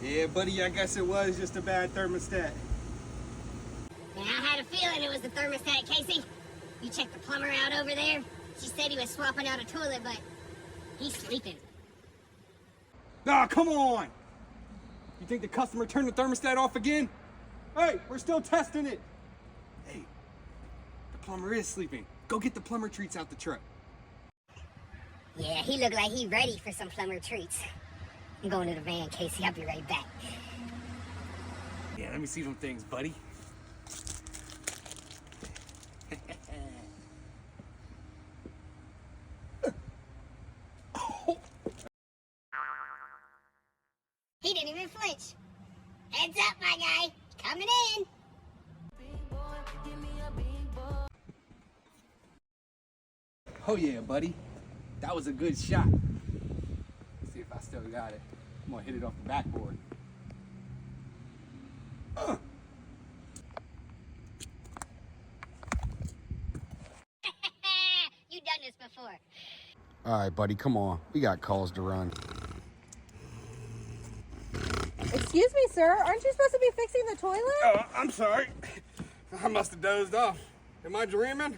Yeah, buddy, I guess it was just a bad thermostat. Yeah, I had a feeling it was the thermostat, Casey. You checked the plumber out over there? She said he was swapping out a toilet, but he's sleeping. Ah, come on! You think the customer turned the thermostat off again? Hey, we're still testing it! Hey, the plumber is sleeping. Go get the plumber treats out the truck. Yeah, he looked like he ready for some plumber treats. I'm going to the van, Casey. I'll be right back. Yeah, let me see them things, buddy. He didn't even flinch. Heads up, my guy. Coming in. Oh yeah, buddy. That was a good shot. Let's see if I still got it. I'm gonna hit it off the backboard. You done this before. All right, buddy, come on. We got calls to run. Excuse me, sir. Aren't you supposed to be fixing the toilet? Oh, I'm sorry. I must have dozed off. Am I dreaming?